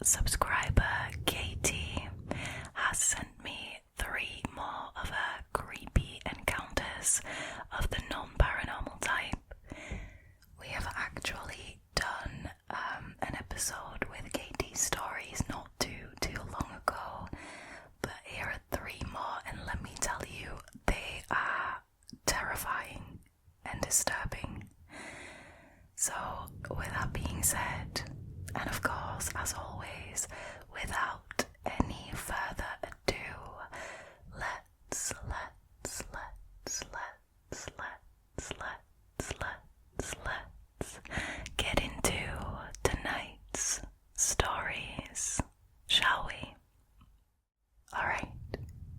subscriber Katie has sent me 3 more of her creepy encounters of the non-paranormal type. We have actually done an episode with Katie's stories not too long ago, but here are 3 more, and let me tell you, they are terrifying and disturbing. So with that being said, and of course, as always, without any further ado, let's get into tonight's stories, shall we? Alright,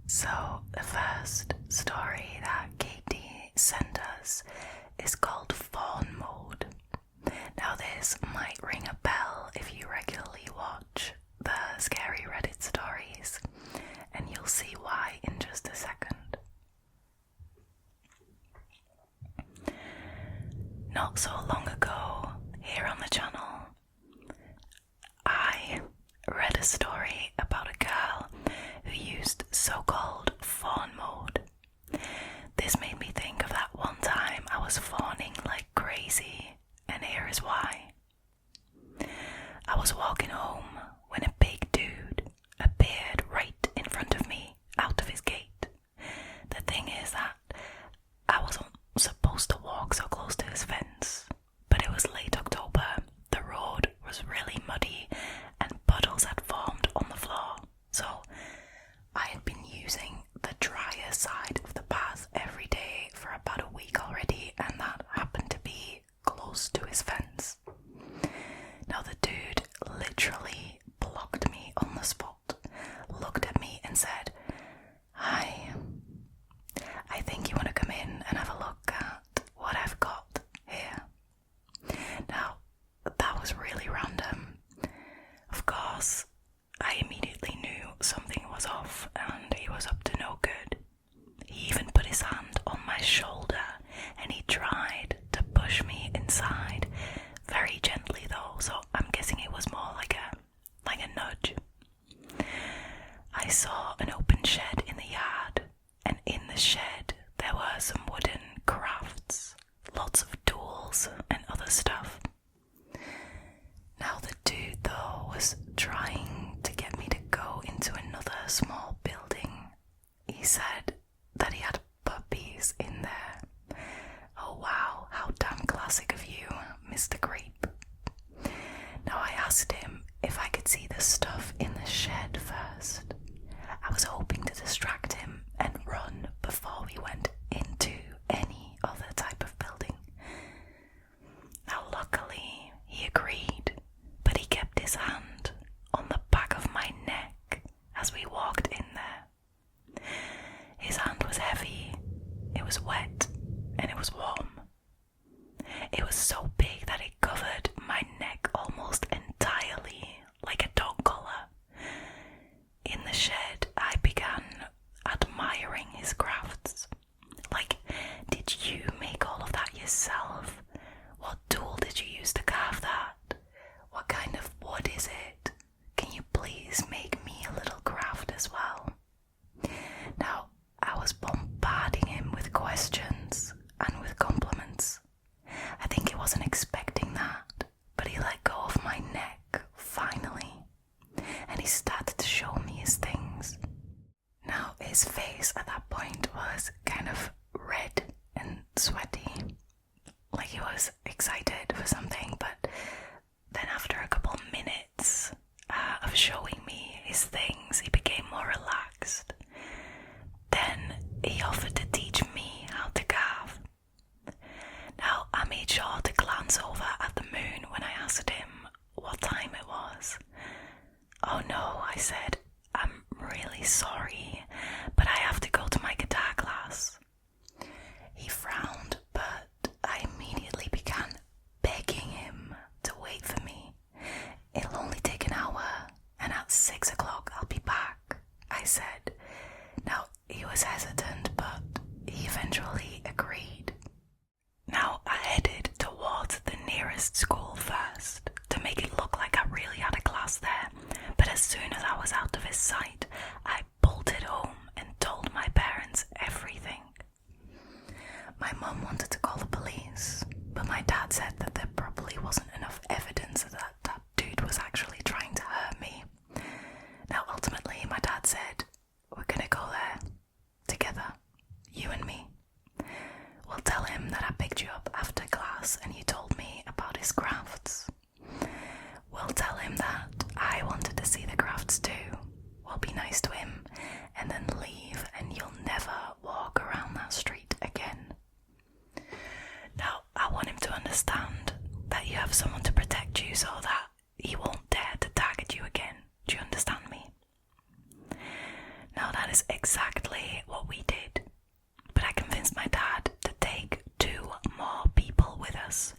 so the first story that Katie sent us is called Fawn Mode. Now this might ring a bell if you regularly watch the scary Reddit stories, and you'll see why in just a second. Not so long ago, here on the channel, I read a story about a girl who used so-called fawn mode. This made me think of that one time I was fawning like crazy, and here is why. I was walking home when a big dude appeared right in front of me out of his gate. The thing is that I wasn't supposed to walk so close to his fence, but it was late October, the road was really muddy and puddles had formed on the floor, so I had been using the drier side of the path every day for about a week already, and that happened to be close to his fence. Now the dude literally blocked me on the spot, looked at me and said, "Hi, I think you want to come in and have a look at what I've got here." Now, that was really random. Of course, I immediately knew something was off and he was up to no good. He even put his hand on my shoulder and he tried to push me inside, very gently though, so I'm guessing it was more like a nudge. I saw an open shed in the yard, and in the shed there were some wooden crafts, lots of tools and other stuff. Now the dude though was trying to get me to go into another small building. He said that he had puppies in there. Oh wow, how damn classic of you, Mr. Creep. Now I asked him if I could see the stuff in the shed first. I was hoping to distract him and run before we went into any other type of building. Now luckily he agreed, but he kept his hand on the back of my neck as we walked in there. His hand was heavy, it was wet, and it was warm. It was so big that it covered my neck almost entirely, like a dog collar. In the shed, I began admiring his crafts. Like, did you make all of that yourself? What tool did you use to carve that? What kind of wood is it? Can you please make me a little craft as well? Now, I was bombarding him with questions and with compliments. I think he wasn't expecting that, but he let go of my neck, finally, and he started to show me his things. Now, his face at that point was kind of red and sweaty, like he was excited for something, but then after a couple minutes of showing me his things, he became more relaxed. Then he offered to teach me how to carve. Now, I made sure to glance over at the moon when I asked him what time it was. "Oh no," I said, "I'm really sorry, but I have to go to my guitar class." He frowned, but I immediately began begging him to wait for me. "It'll only take an hour, and at 6 o'clock I'll be back," I said. Now, he was hesitant, but he eventually agreed. Now, I headed towards the nearest school first, to make it look like I really had a class there, exactly what we did, but I convinced my dad to take 2 more people with us,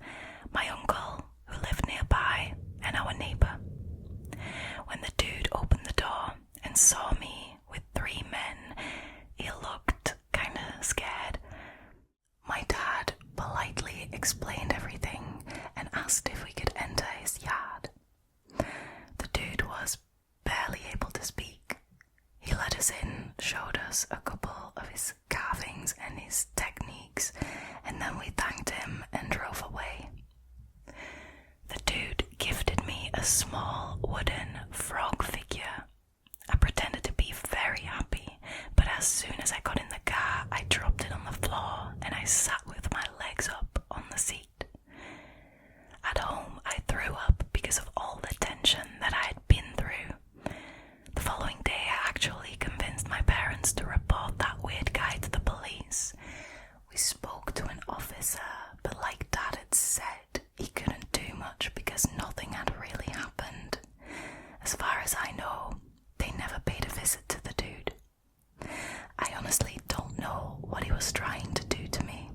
my uncle who lived nearby and our neighbour. When the dude opened the door and saw me with 3 men, he looked kinda scared. My dad politely explained everything and asked if we could enter his yard. The dude was barely able to speak. He let us in, showed us a couple of his carvings and his techniques, and then we thanked him and drove away. The dude gifted me a small wooden frog figure. I pretended to be very happy, but as soon as I got in the car, I dropped it on the floor and I sat with my legs up on the seat. At home, I threw up because of all the tension that I had been through. The following day, I actually convinced my parents to report that weird guy to the police. We spoke to an officer, but like Dad had said, he couldn't do much because nothing had really happened. As far as I know, they never paid a visit to the dude. I honestly don't know what he was trying to do to me.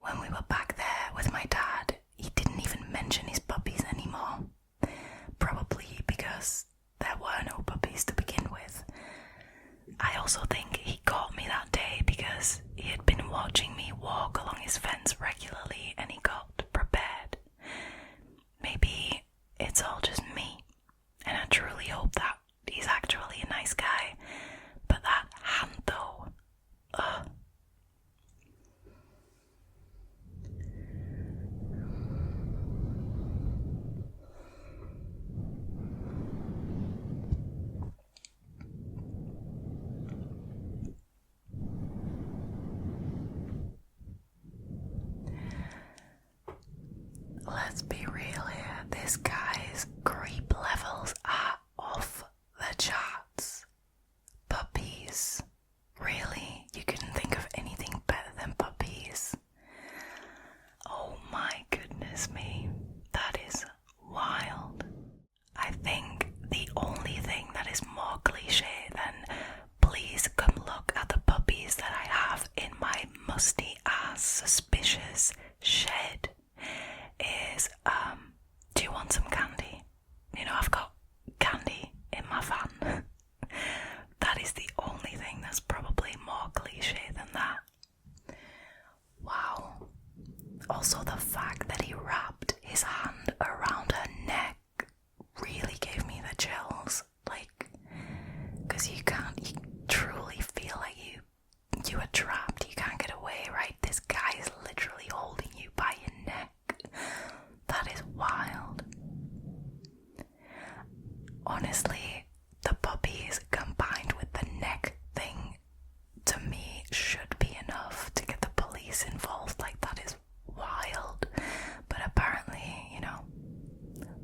When we were back there with my dad, he didn't even mention his puppies anymore. Probably because there were no puppies to begin with. I also think he caught me that day because he had been watching me walk along his fence regularly and he got prepared. Maybe it's all just me, and I truly hope that he's actually a nice guy, but that hand though, ugh. Let's be real here, this guy's creep levels are off the charts. Puppies. Really? You couldn't think of anything better than puppies? Oh my goodness me, that is wild. I think the only thing that is more cliche than please come look at the puppies that I have in my musty ass suspicious shed is, do you want some candy? You know, I've got candy in my van. That is the only thing that's probably more cliche than that. Wow. Also the fact that he wrapped his hand around her neck really gave me the chills. Like, because you truly feel like you are trapped, you can't get away, right? This guy is literally holding you by your neck. That is wild. Honestly, the puppies combined with the neck thing, to me, should be enough to get the police involved. Like, that is wild. But apparently,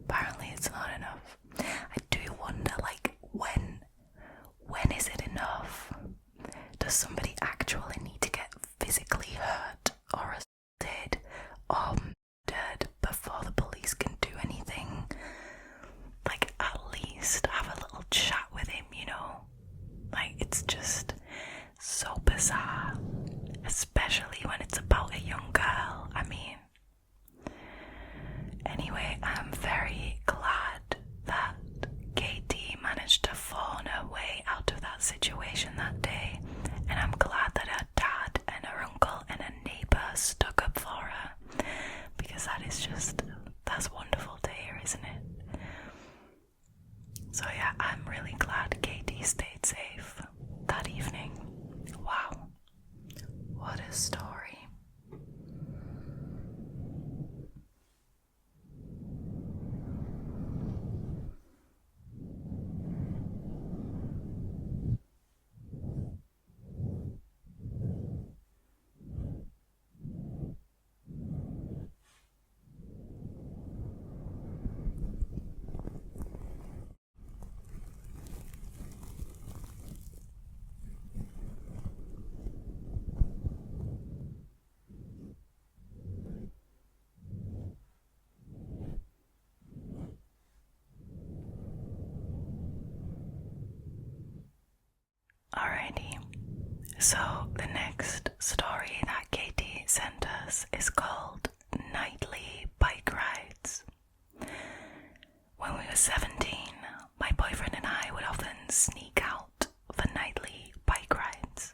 apparently it's not enough. I do wonder, like, when is it enough? Does somebody actually need to get physically hurt or assaulted or murdered before the police can do anything? Like, at least have a little chat with him, Like, it's just so bizarre, especially when it's about a young girl. I mean, anyway, I'm very glad that Katie managed to fawn her way out of that situation that day, and I'm glad that her dad and her uncle and her neighbour stuck up for her, because that's wonderful to hear, isn't it? So yeah, I'm really glad Katie stayed safe that evening. Wow, what a story. Alrighty, So the next story that Katie sent us is called Nightly Bike Rides. When we were 17, my boyfriend and I would often sneak out for nightly bike rides.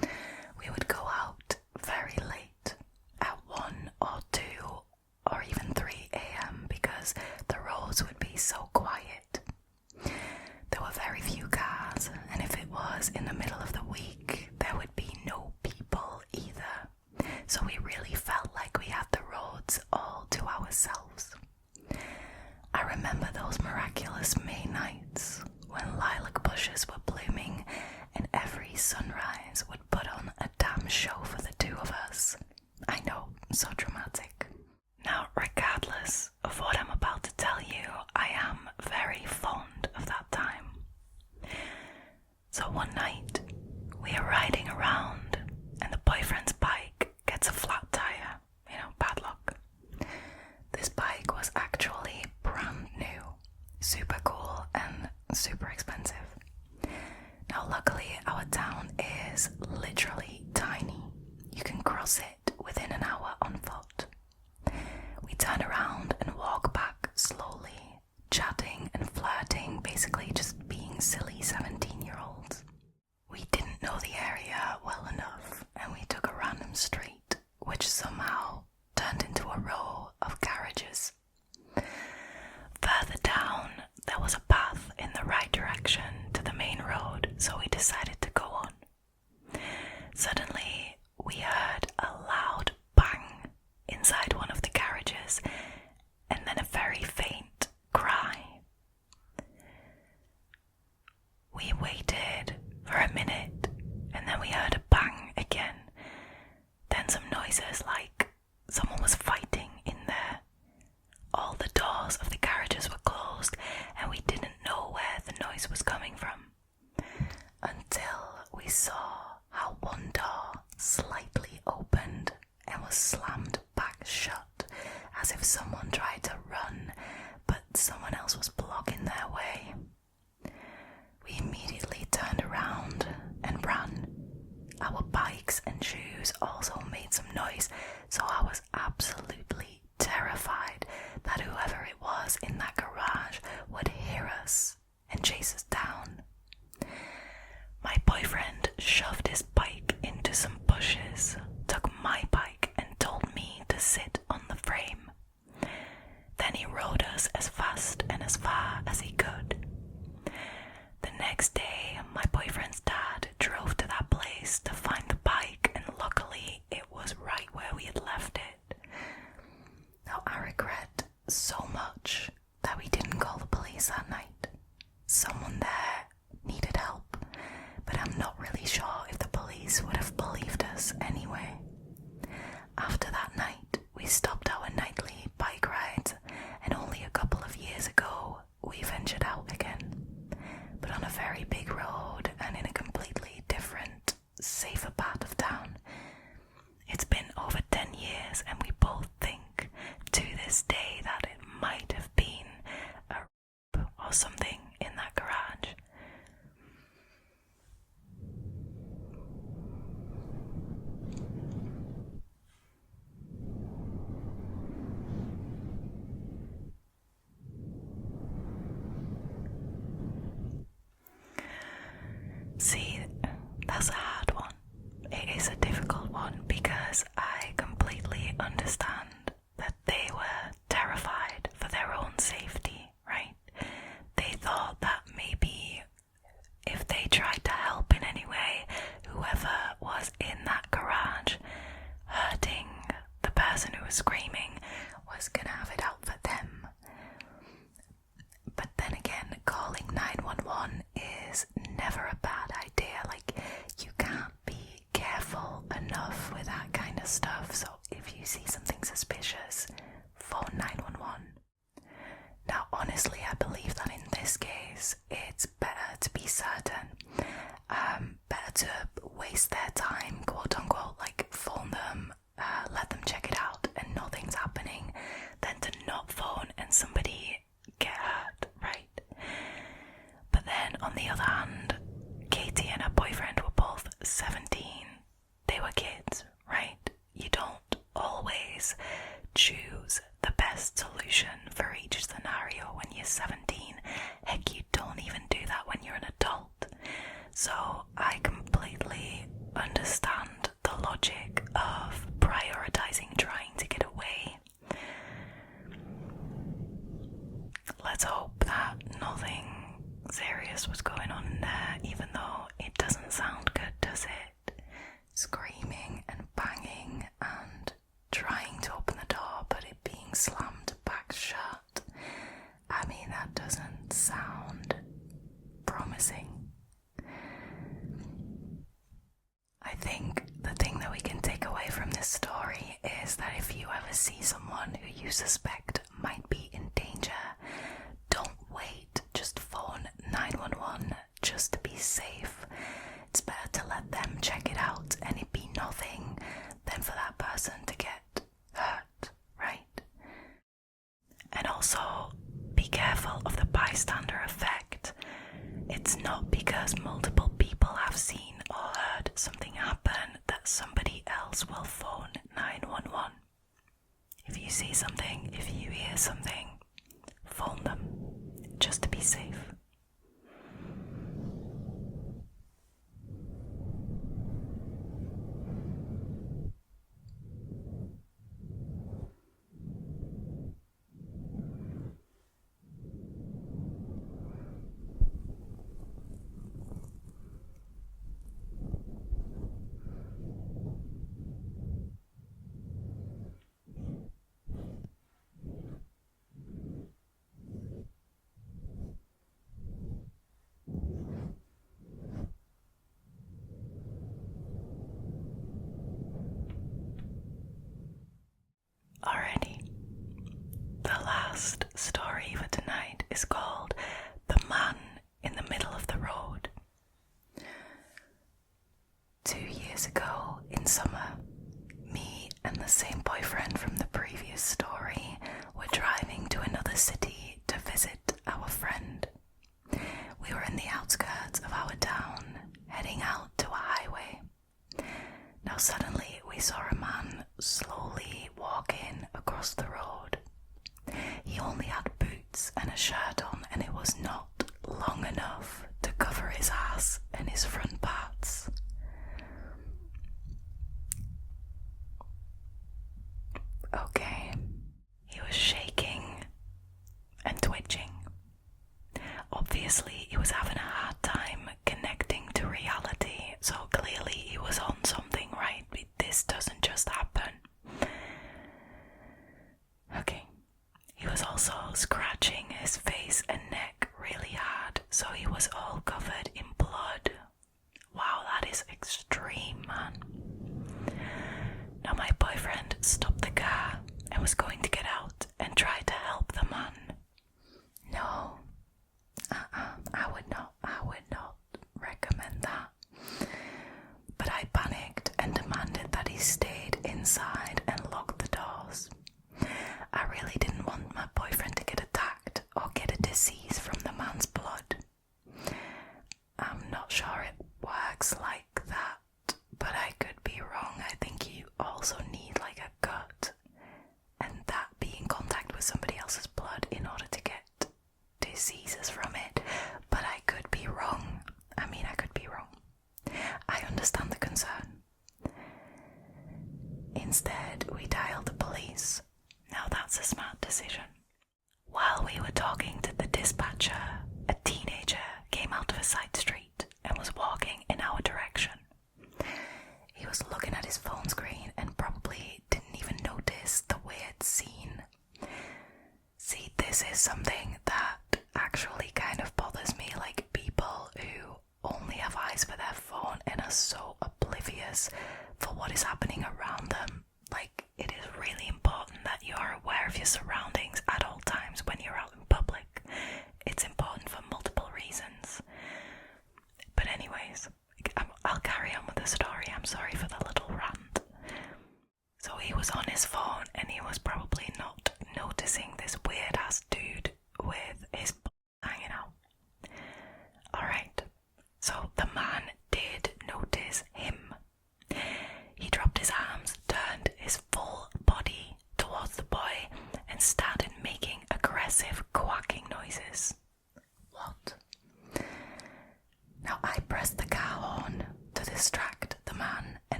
We would go out very late, at 1 or 2 or even 3 a.m. because the roads would be so quiet. There were very few cars, and if it was in the middle of the week, there would be no people either. So we really felt like we had the roads all to ourselves. I remember those miraculous May nights when lilac bushes were blooming and every sunrise would put on a damn show for the two of us. I know, so dramatic. Now, regardless of what I'm about to tell you, I am very fond of that time. So one night, we are riding around and the boyfriend's bike gets a flat tire, bad luck. This bike was actually brand new, super cool and super expensive. Now luckily our town is literally tiny. You can cross it within an hour on foot. We turn around and walk back slowly, chatting and flirting, basically just being silly 17-year-olds. We didn't know the area well enough and we took a random street, which somehow turned into a row of garages. Further down, there was a path in the right direction to the main road, so we decided to go on. Suddenly, we heard a loud bang inside one of the garages, and then a very faint cry. We waited for a minute, and then we heard a bang again. Then some noises like someone was fighting in there. All the doors of the garages were closed and we didn't know where the noise was coming from. Until we saw how one door slightly opened and was slammed back shut, as if someone tried to run, but someone else was blocking their way. We immediately turned around and ran. Our bikes and shoes also made some noise, so I was absolutely terrified that whoever it was in that garage would hear us and chase us down. My boyfriend shoved his bike into some bushes, took my bike and told me to sit on the frame. Then he rode us as fast and as far as he could. The next day, my boyfriend's dad drove to that place to find the bike, and luckily it was right where we had left it. Now I regret so much that we didn't call the police that night. Someone there needed help, but I'm not really sure if the police would have believed us anyway. After that night, we stopped our nightly bike rides, and only a couple of years ago, we ventured out again. But on a very big road and in a completely different, safer part of town. It's been over 10 years and we both think to this day that it might have been a rape or something in that garage. See, that's a hard one. It is a difficult one because I completely understand that they were terrified for their own safety, right? They thought that maybe if they tried to help in any way, whoever was in that garage hurting the person who was screaming was gonna have it out for them. But then again, calling 911 is never a bad idea. Like, you can't be careful enough with that kind of stuff. So if you see something suspicious, phone 911. Now, honestly, I believe that in this case, it's better to be certain. Better to waste their time, quote unquote, like phone them, let them check it out and nothing's happening, than to not phone and somebody get hurt, right? But then on the other hand, Katie and her boyfriend were both 17 serious what's going on in there, even though it doesn't sound good, does it? Screaming and banging and trying to open the door, but it being slammed back shut. I mean, that doesn't sound promising. I think the thing that we can take away from this story is that if you ever see someone who you suspect might be in danger, don't wait, just phone 911 just to be safe. It's better to let them check it out and it be nothing than for that person to get hurt, right? And also, be careful of the bystander effect. It's not because multiple people have seen or heard something happen that somebody else will phone 911. If you see something, if you hear something, phone them, just to be safe. Alrighty, the last story for tonight is called The Man in the Middle of the Road. 2 years ago in summer, me and the same boyfriend from the previous story were driving to another city to visit our friend. We were in the outskirts of our town, heading out to a highway. Now suddenly we saw a man slowly walking across the road. He only had boots and a shirt on, and it was not long enough to cover his ass and his front parts. Okay, he was shaking and twitching. Obviously, he was having a hard time connecting to reality, so clearly he was on something, right? This doesn't just happen. Okay, he was also scratching his face and neck really hard, so he was all covered in blood. Wow, that is extreme, man. Now my boyfriend stopped the car and was going to get out and try to help the man. No, I would not recommend that. But I panicked and demanded that he stay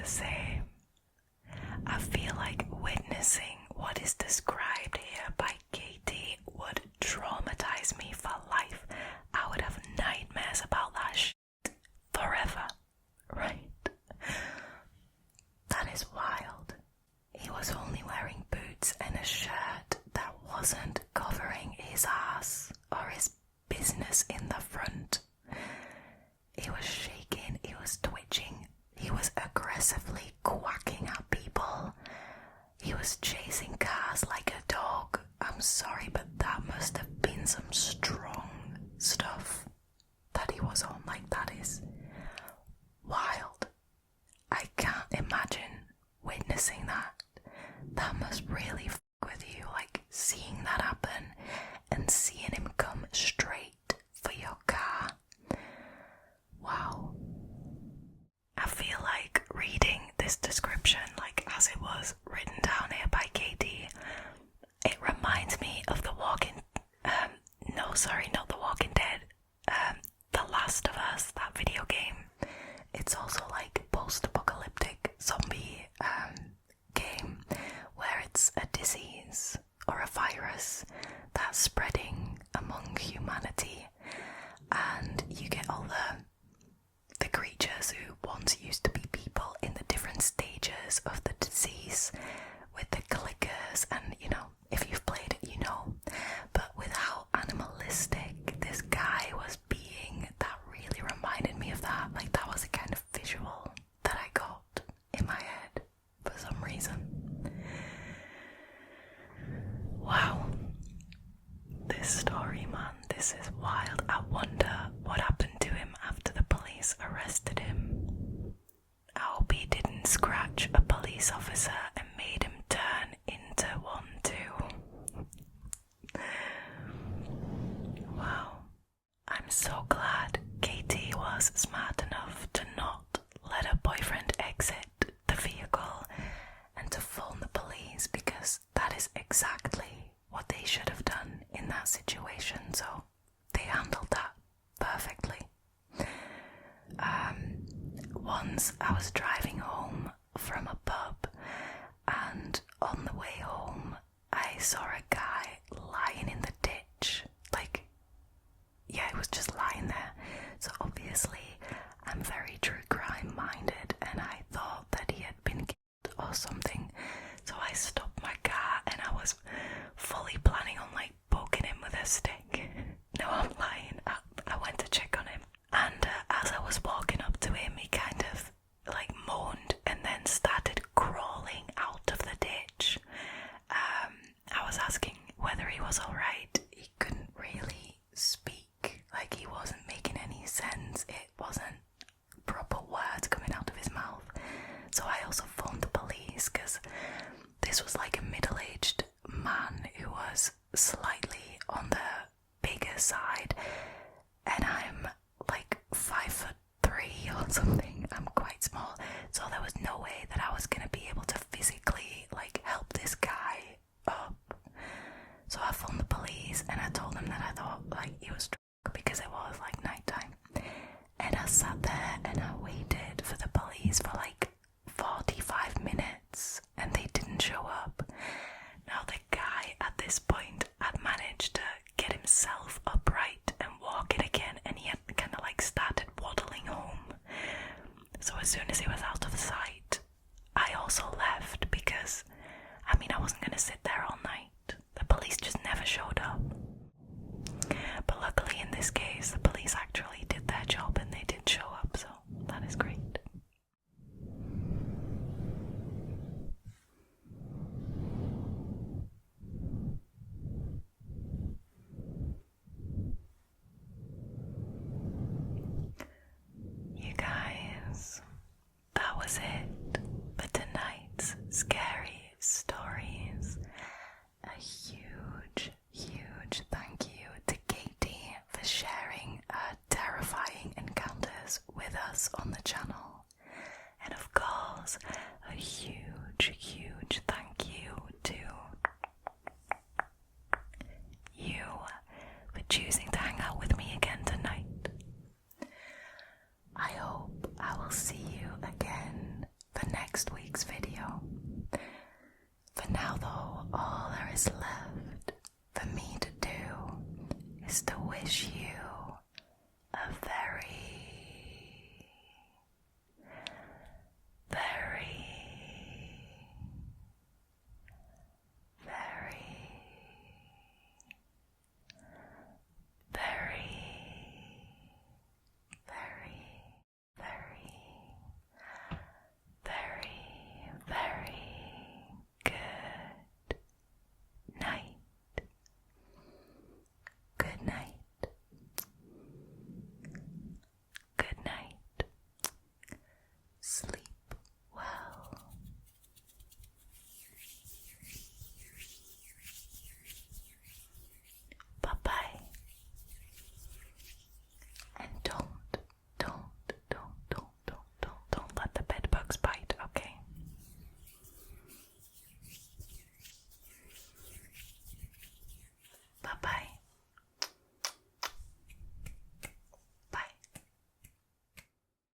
same. I feel like witnessing what is described here by Katie would traumatize me for life. I would have nightmares about that shit forever, right? That is wild. He was only wearing boots and a shirt that wasn't covering his ass or his business in the front. He was shaking, he was twitching, he was aggressively quacking at people. He was chasing cars like a dog. I'm sorry, but that must have been some strong stuff that he was on. Like, that is wild. I can't imagine witnessing that. That must really f with you, like seeing that happen and seeing him come straight for your car. Wow. I feel like reading this description, like as it was written down here by Katie, it reminds me of The Walking not The Walking Dead, The Last of Us, that video game. It's also like post-apocalyptic zombie game where it's a disease or a virus that's spreading among humanity, and you get all the creatures who once used to be people in the different stages of the disease with the clickers, and you know, if you've played it, you know. But with how animalistic this guy was being, that really reminded me of that. Like, that was a kind of visual that I got in my head for some reason. Wow. This story, man, this is wild. I wonder what happened to him after the police arrested him. I hope he didn't scratch a police officer and made him turn into one too. Wow. I'm so glad Katie was smart enough to not let her boyfriend exit the vehicle and to phone the police, because that is exactly what they should have done in that situation. So they handled that perfectly. Once I was driving home from a pub, and on the way home I saw a guy lying in the ditch. Like, yeah, he was just lying there. So obviously I'm very true crime minded, and I thought that he had been killed or something. So I stopped my car and I was fully planning on like poking him with a stick. No, I'm lying. I went to check on him, and as I was walking up to him, he kind of like moaned and then started crawling out of the ditch. I was asking whether he was alright. He couldn't really speak, like he wasn't making any sense. It wasn't proper words coming out of his mouth. So I also phoned the police, because this was like a middle-aged man who was slightly on the bigger side, and I'm like 5'3" or something. I'm quite small, so there was no way that I was gonna be able to physically like help this guy up. So I phoned the police and I told them that I thought like he was drunk, because it was like nighttime. And I sat there and I waited for the police for like 45 minutes and they didn't show up. Now the guy at this point had managed to get himself upright and walking again, and he had kind of like started waddling home. So as soon as he was out of sight, I also left, because I mean, I wasn't going to sit there all night. The police just never showed up. But luckily in this case, the police actually did their job and they did show up, so that is great. You guys, that was it for tonight's scary stories. A huge thank you to Katie for sharing her terrifying encounters with us on the channel. And of course, a huge thank you to you for choosing to hang out with me again tonight. I hope I will see you again the next week's video. For now though, all there is left for me to do is to wish you